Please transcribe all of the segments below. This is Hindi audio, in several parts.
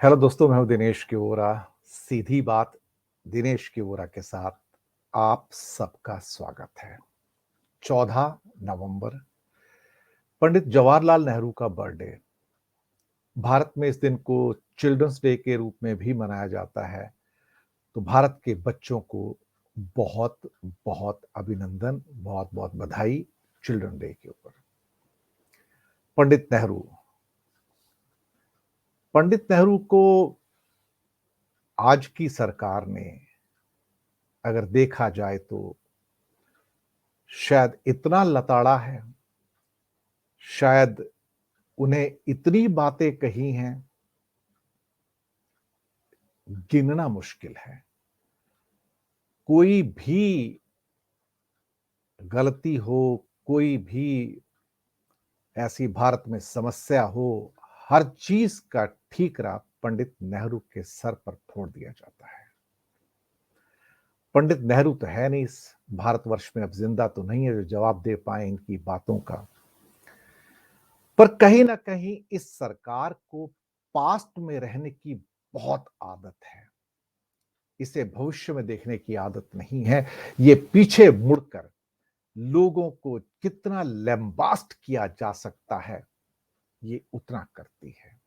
हेलो दोस्तों, मैं हूं दिनेश की वोरा। सीधी बात दिनेश की वोरा के साथ आप सबका स्वागत है। 14 नवंबर पंडित जवाहरलाल नेहरू का बर्थडे। भारत में इस दिन को चिल्ड्रंस डे के रूप में भी मनाया जाता है। तो भारत के बच्चों को बहुत बहुत अभिनंदन, बहुत बहुत बधाई चिल्ड्रन डे के ऊपर। पंडित नेहरू पंडित नेहरू को आज की सरकार ने अगर देखा जाए तो शायद इतना लताड़ा है, शायद उन्हें इतनी बातें कही हैं, गिनना मुश्किल है। कोई भी गलती हो, कोई भी ऐसी भारत में समस्या हो, हर चीज का ठीकरा पंडित नेहरू के सर पर फोड़ दिया जाता है। पंडित नेहरू तो है नहीं इस भारतवर्ष में, अब जिंदा तो नहीं है जो जवाब दे पाए इनकी बातों का। पर कहीं ना कहीं इस सरकार को पास्ट में रहने की बहुत आदत है। इसे भविष्य में देखने की आदत नहीं है। ये पीछे मुड़कर लोगों को कितना लैम्बास्ट किया जा सकता है, ये उतना करती है।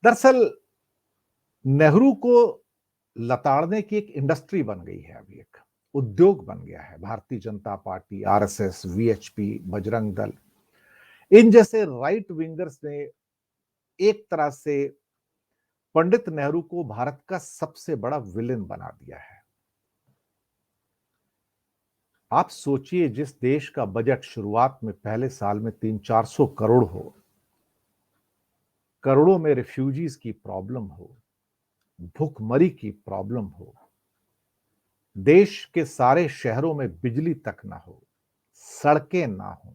दरअसल नेहरू को लताड़ने की एक इंडस्ट्री बन गई है, अभी एक उद्योग बन गया है। Bharatiya Janata party, RSS, VHP, Bajrang Dal, इन जैसे राइट विंगर्स ने एक तरह से पंडित नेहरू को भारत का सबसे बड़ा विलेन बना दिया है। आप सोचिए, जिस देश का बजट शुरुआत में पहले साल में 300-400 करोड़ हो, करोड़ों में रिफ्यूजीज की प्रॉब्लम हो, भूखमरी की प्रॉब्लम हो, देश के सारे शहरों में बिजली तक ना हो, सड़कें ना हो,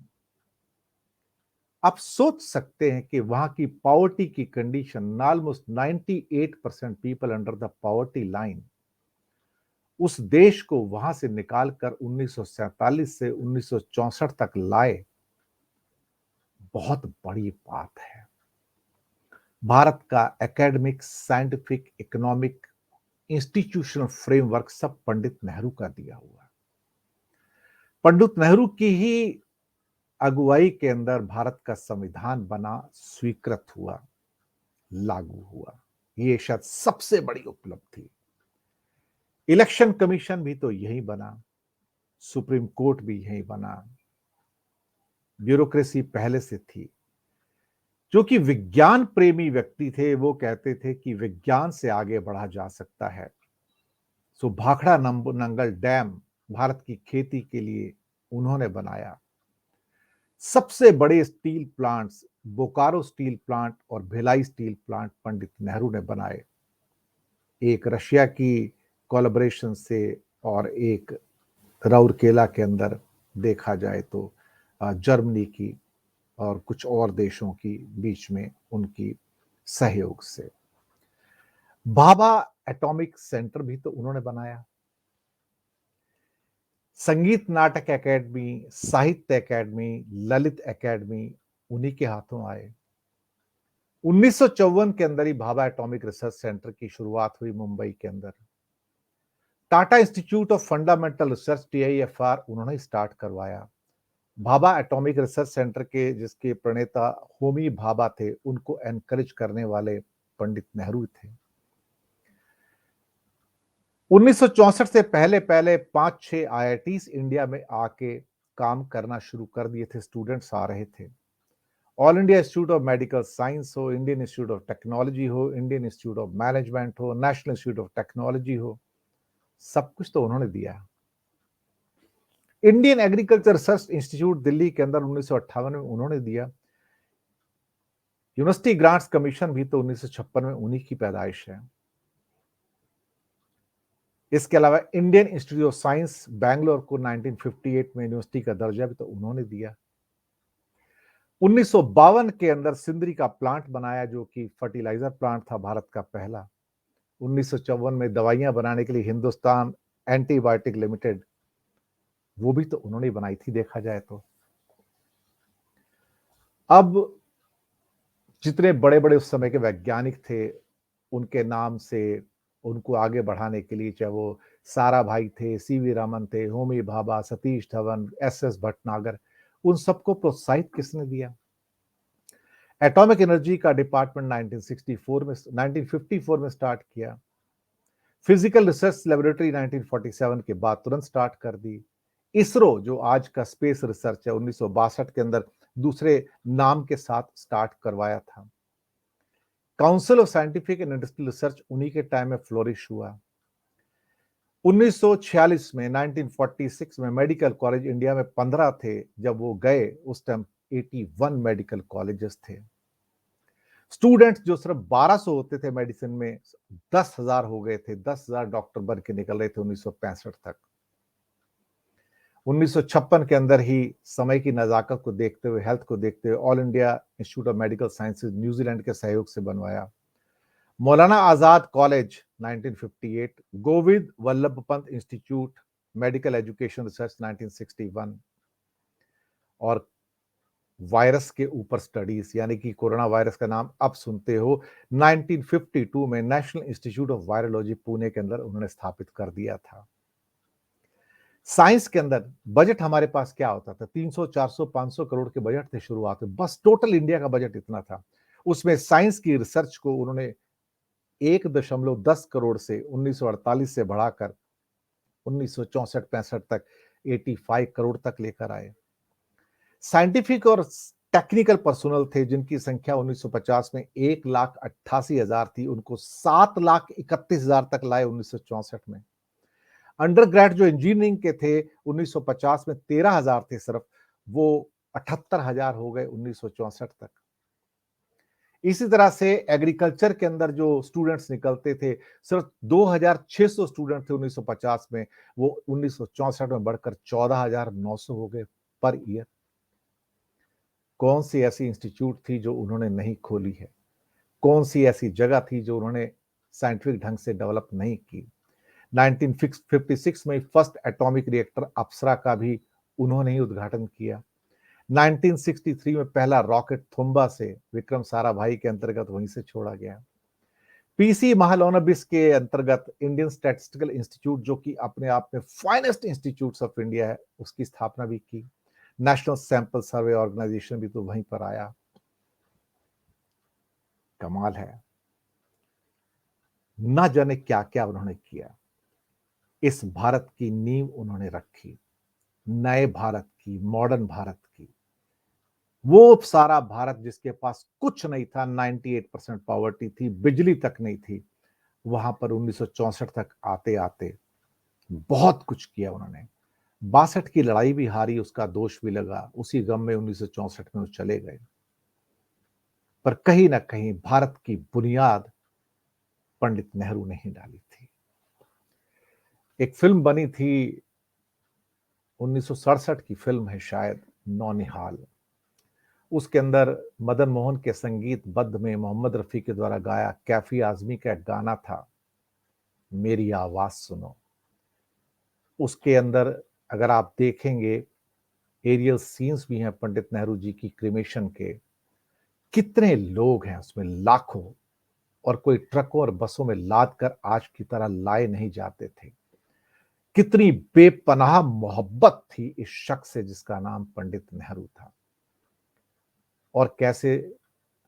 आप सोच सकते हैं कि वहां की पॉवर्टी की condition, almost 98% people under the poverty line, उस देश को वहां से निकालकर 1947 से 1964 तक लाए, बहुत बड़ी बात है। भारत का academic, scientific, economic, institutional framework सब पंडित नेहरू का दिया हुआ है। पंडित नेहरू की ही अगुवाई के अंदर भारत का संविधान बना, स्वीकृत हुआ, लागू हुआ। ये शायद सबसे बड़ी उपलब्धि। इलेक्शन कमीशन भी तो यही बना, सुप्रीम कोर्ट भी यही बना, ब्यूरोक्रेसी पहले से थी। जो कि विज्ञान प्रेमी व्यक्ति थे, वो कहते थे कि विज्ञान से आगे बढ़ा जा सकता है। सो भाखड़ा नंगल डैम भारत की खेती के लिए उन्होंने बनाया। सबसे बड़े steel plants, Bokaro steel plant और भिलाई स्टील प्लांट पंडित नेहरू ने बनाए। एक रशिया की कोलैबोरेशन से और एक राउरकेला के अंदर देखा जाए तो जर्मनी की और कुछ और देशों की बीच में उनकी सहयोग से। भाभा एटॉमिक सेंटर भी तो उन्होंने बनाया। संगीत नाटक एकेडमी, साहित्य एकेडमी, ललित एकेडमी उन्हीं के हाथों आए। 1954 के अंदर ही भाभा एटॉमिक रिसर्च सेंटर की शुरुआत हुई मुंबई के अंदर। Tata institute of fundamental research, TIFR, उन्होंने स्टार्ट करवाया। भाभा एटॉमिक रिसर्च सेंटर के जिसके प्रणेता होमी भाभा थे, उनको एनकरेज करने वाले पंडित नेहरू थे। 1964 से पहले पहले 5-6 आईआईटीज इंडिया में आके काम करना शुरू कर दिए थे, स्टूडेंट्स आ रहे थे। All India Institute of medical science हो, इंडियन इंस्टीट्यूट ऑफ टेक्नोलॉजी हो, इंडियन इंस्टीट्यूट ऑफ मैनेजमेंट हो, नेशनल इंस्टीट्यूट ऑफ टेक्नोलॉजी हो, सब कुछ तो उन्होंने दिया। Indian agriculture research institute Delhi के अंदर 1958 में उन्होंने दिया। यूनिवर्सिटी ग्रांट्स कमीशन भी तो 1956 में उन्हीं की पैदाइश है। इसके अलावा Indian institute of science Bangalore को 1958 में यूनिवर्सिटी का दर्जा भी तो उन्होंने दिया। 1952 के अंदर सिंदरी का प्लांट बनाया, जो कि फर्टिलाइजर प्लांट था भारत का पहला। 1954 में दवाइयां बनाने के लिए हिंदुस्तान एंटीबायोटिक लिमिटेड, वो भी तो उन्होंने बनाई थी देखा जाए तो। अब जितने बड़े बड़े उस समय के वैज्ञानिक थे, उनके नाम से उनको आगे बढ़ाने के लिए, चाहे वो साराभाई थे, सीवी रमन थे, होमी भाभा, सतीश धवन, एसएस भटनागर, उन सबको प्रोत्साहित किसने दिया? एटॉमिक एनर्जी का डिपार्टमेंट 1954 में स्टार्ट किया। फिजिकल रिसर्च लेबोरेटरी 1947 के बाद तुरंत स्टार्ट कर दी। इसरो जो आज का स्पेस रिसर्च है 1962 के अंदर दूसरे नाम के साथ स्टार्ट करवाया था। Council of scientific and industrial research उन्हीं के टाइम में फ्लोरिश हुआ। 1946 में 1946 में मेडिकल कॉलेज इंडिया में 15 थे, जब वो गए उस टाइम 81 मेडिकल कॉलेजेस थे। स्टूडेंट्स जो सिर्फ 1200 होते थे मेडिसिन में, 10,000 हो गए थे। 10,000 डॉक्टर बन के निकल रहे थे 1965 तक। 1956 के अंदर ही समय की नजाकत को देखते हुए, हेल्थ को देखते हुए, All India Institute of Medical Sciences New Zealand के सहयोग से बनवाया। Maulana Azad college 1958, Govind Vallabh Pant institute medical education research 1961, और वायरस के ऊपर स्टडीज, यानी कि कोरोना वायरस का नाम अब सुनते हो, 1952 में national institute of virology Pune के अंदर उन्होंने स्थापित कर दिया था। साइंस के अंदर बजट हमारे पास क्या होता था? 300, 400, 500 करोड़ के बजट थे शुरुआत में, बस टोटल इंडिया का बजट इतना था। उसमें साइंस की रिसर्च को उन्होंने 1.10 करोड़ से 1948 से बढ़ाकर 1964-65 तक 85 करोड़ तक लेकर आए। साइंटिफिक और टेक्निकल पर्सनल थे जिनकी संख्या 1950 में 1,88,000 थी, उनको 7,31,000 तक लाए 1964 में। अंडरग्रेड जो इंजीनियरिंग के थे 1950 में 13,000 थे सिर्फ, वो 78,000 हो गए 1964 तक। इसी तरह से एग्रीकल्चर के अंदर जो स्टूडेंट्स निकलते थे, सिर्फ 2,600 स्टूडेंट थे 1950 में, वो 1964 में बढ़कर 14,900 हो गए पर ईयर। कौन सी ऐसी इंस्टीट्यूट थी जो उन्होंने नहीं खोली है? कौन सी ऐसी जगह थी जो उन्होंने साइंटिफिक ढंग से डेवलप नहीं की? 1956 में फर्स्ट एटॉमिक रिएक्टर अप्सरा का भी उन्होंने ही उद्घाटन किया। 1963 में पहला रॉकेट थुम्बा से विक्रम साराभाई के अंतर्गत वहीं से छोड़ा गया। पीसी महालनोबिस के अंतर्गत इंडियन स्टैटिस्टिकल इंस्टीट्यूट, जो कि अपने आप में फाइनेस्ट इंस्टीट्यूट्स ऑफ इंडिया है, उसकी स्थापना भी की। नेशनल सैंपल सर्वे ऑर्गेनाइजेशन भी तो वहीं पर आया। कमाल है, ना जाने क्या क्या उन्होंने किया। इस भारत की नींव उन्होंने रखी, नए भारत की, मॉडर्न भारत की। वो सारा भारत जिसके पास कुछ नहीं था, 98% पॉवर्टी थी, बिजली तक नहीं थी, वहां पर 1964 तक आते आते बहुत कुछ किया उन्होंने। 62 की लड़ाई भी हारी, उसका दोष भी लगा, उसी गम में 1964 में वो चले गए। पर कहीं ना कहीं भारत की बुनियाद पंडित नेहरू ने ही डाली थी। एक फिल्म बनी थी 1967 की फिल्म है शायद, नौनिहाल। उसके अंदर मदन मोहन के संगीतबद्ध में मोहम्मद रफी के द्वारा गाया कैफी आजमी का एक गाना था, मेरी आवाज सुनो। उसके अंदर अगर आप देखेंगे, एरियल सीन्स भी हैं पंडित नेहरू जी की क्रिमेशन के। कितने लोग हैं उसमें, लाखों, और कोई ट्रकों और बसों में लाद कर आज की तरह लाए नहीं जाते थे। कितनी बेपनाह मोहब्बत थी इस शख्स से जिसका नाम पंडित नेहरू था, और कैसे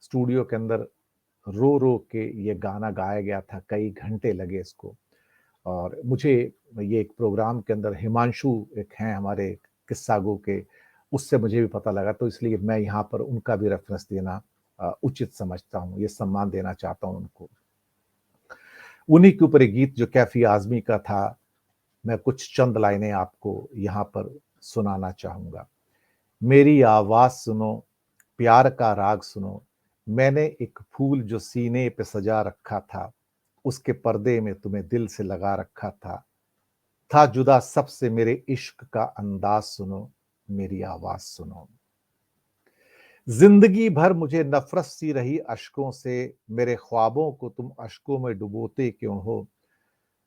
स्टूडियो के अंदर रो रो के ये गाना गाया गया था, कई घंटे लगे इसको। और मुझे ये एक प्रोग्राम के अंदर हिमांशु एक हैं हमारे किस्सा गो के, उससे मुझे भी पता लगा, तो इसलिए मैं यहाँ पर उनका भी रेफरेंस देना उचित समझता हूँ, ये सम्मान देना चाहता हूँ उनको। उन्हीं के ऊपर एक गीत जो कैफी आजमी का था, मैं कुछ चंद लाइनें आपको यहाँ पर सुनाना चाहूंगा। मेरी आवाज सुनो, प्यार का राग सुनो, मैंने एक फूल जो सीने पे सजा रखा था, उसके पर्दे में तुम्हें दिल से लगा रखा था जुदा सबसे मेरे इश्क का अंदाज सुनो, मेरी आवाज सुनो। जिंदगी भर मुझे नफरत सी रही अश्कों से, मेरे ख्वाबों को तुम अश्कों में डुबोते क्यों हो?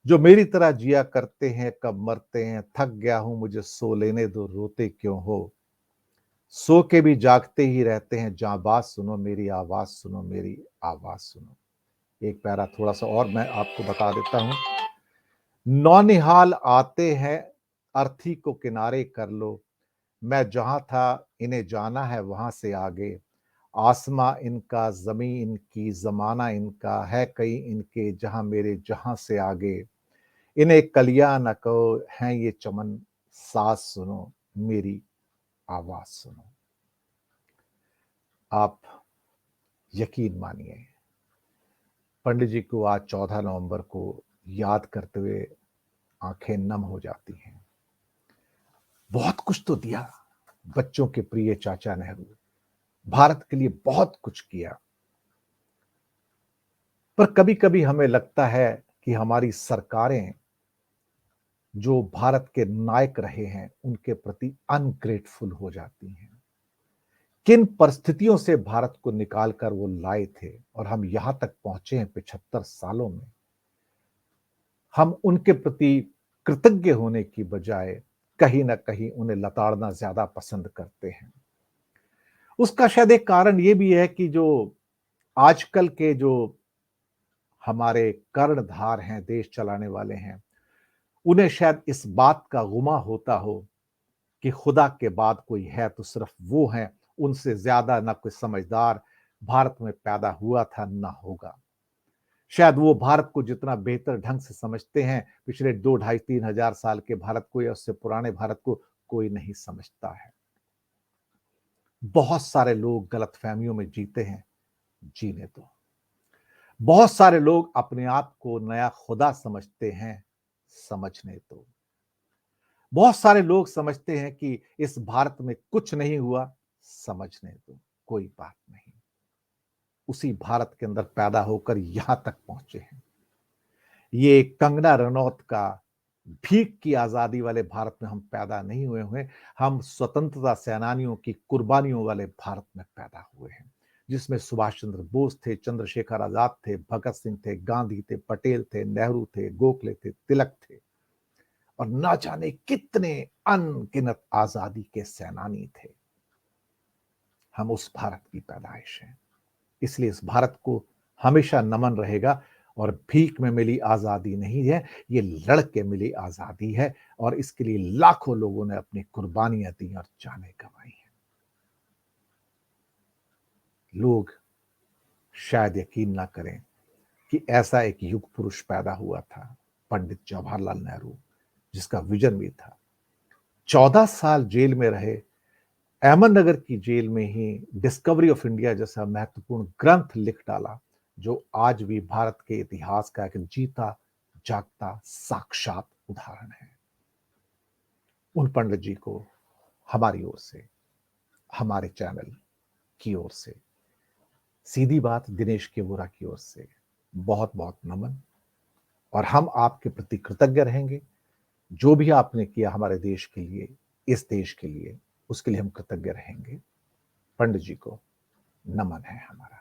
जो मेरी तरह जिया करते हैं कब मरते हैं, थक गया हूं मुझे सो लेने दो, रोते क्यों हो? सो के भी जागते ही रहते हैं, जाबाज सुनो मेरी आवाज सुनो, मेरी आवाज सुनो। एक पैरा थोड़ा सा और मैं आपको बता देता हूं। नौनिहाल आते हैं, अर्थी को किनारे कर लो, मैं जहां था इन्हें जाना है वहां से आगे। आसमां इनका, जमीन इनकी, जमाना इनका, है कहीं इनके जहां मेरे जहां से आगे। इन्हें कलियां न कहो, हैं ये चमन, साज सुनो, मेरी आवाज सुनो। आप यकीन मानिए, पंडित जी को आज 14 नवंबर को याद करते हुए आंखें नम हो जाती हैं। बहुत कुछ तो दिया बच्चों के प्रिय चाचा नेहरू, भारत के लिए बहुत कुछ किया। पर कभी कभी हमें लगता है कि हमारी सरकारें जो भारत के नायक रहे हैं उनके प्रति अनग्रेटफुल हो जाती हैं। किन परिस्थितियों से भारत को निकालकर वो लाए थे और हम यहां तक पहुंचे हैं 75 सालों में। हम उनके प्रति कृतज्ञ होने की बजाय कहीं ना कहीं उन्हें लताड़ना ज्यादा पसंद करते हैं। उसका शायद एक कारण ये भी है कि जो आजकल के जो हमारे कर्णधार हैं, देश चलाने वाले हैं, उन्हें शायद इस बात का गुमा होता हो कि खुदा के बाद कोई है तो सिर्फ वो हैं, उनसे ज्यादा ना कोई समझदार भारत में पैदा हुआ था ना होगा। शायद वो भारत को जितना बेहतर ढंग से समझते हैं, पिछले 2 ढाई 3 हजार साल के भारत को या उससे पुराने भारत को कोई नहीं समझता है। बहुत सारे लोग गलतफहमियों में जीते हैं, जीने दो। बहुत सारे लोग अपने आप को नया खुदा समझते हैं, समझने दो। बहुत सारे लोग समझते हैं कि इस भारत में कुछ नहीं हुआ, समझने दो, कोई बात नहीं। उसी भारत के अंदर पैदा होकर यहां तक पहुंचे हैं। ये कंगना रनौत का भीख की आजादी वाले भारत में हम पैदा नहीं हुए हुए, हम स्वतंत्रता सेनानियों की कुर्बानियों वाले भारत में पैदा हुए हैं, जिसमें सुभाष चंद्र बोस थे, चंद्रशेखर आजाद थे, भगत सिंह थे, गांधी थे, पटेल थे, नेहरू थे, गोखले थे, तिलक थे और ना जाने कितने अनगिनत आजादी के सेनानी थे। हम उस भारत की पैदाइश हैं, इसलिए इस भारत को हमेशा नमन रहेगा। और भीख में मिली आजादी नहीं है, ये लड़के मिली आजादी है और इसके लिए लाखों लोगों ने अपनी कुर्बानियां दी और जानें गंवाई हैं। लोग शायद यकीन ना करें कि ऐसा एक युग पुरुष पैदा हुआ था, पंडित जवाहरलाल नेहरू, जिसका विजन भी था। 14 साल जेल में रहे, अहमदनगर की जेल में ही डिस्कवरी ऑफ इंडिया जैसा महत्वपूर्ण ग्रंथ लिख डाला, जो आज भी भारत के इतिहास का एक जीता जागता साक्षात उदाहरण है। उन पंडित जी को हमारी ओर से, हमारे चैनल की ओर से, सीधी बात दिनेश के वोरा की ओर से बहुत बहुत नमन। और हम आपके प्रति कृतज्ञ रहेंगे। जो भी आपने किया हमारे देश के लिए, इस देश के लिए, उसके लिए हम कृतज्ञ रहेंगे। पंडित जी को नमन है हमारा।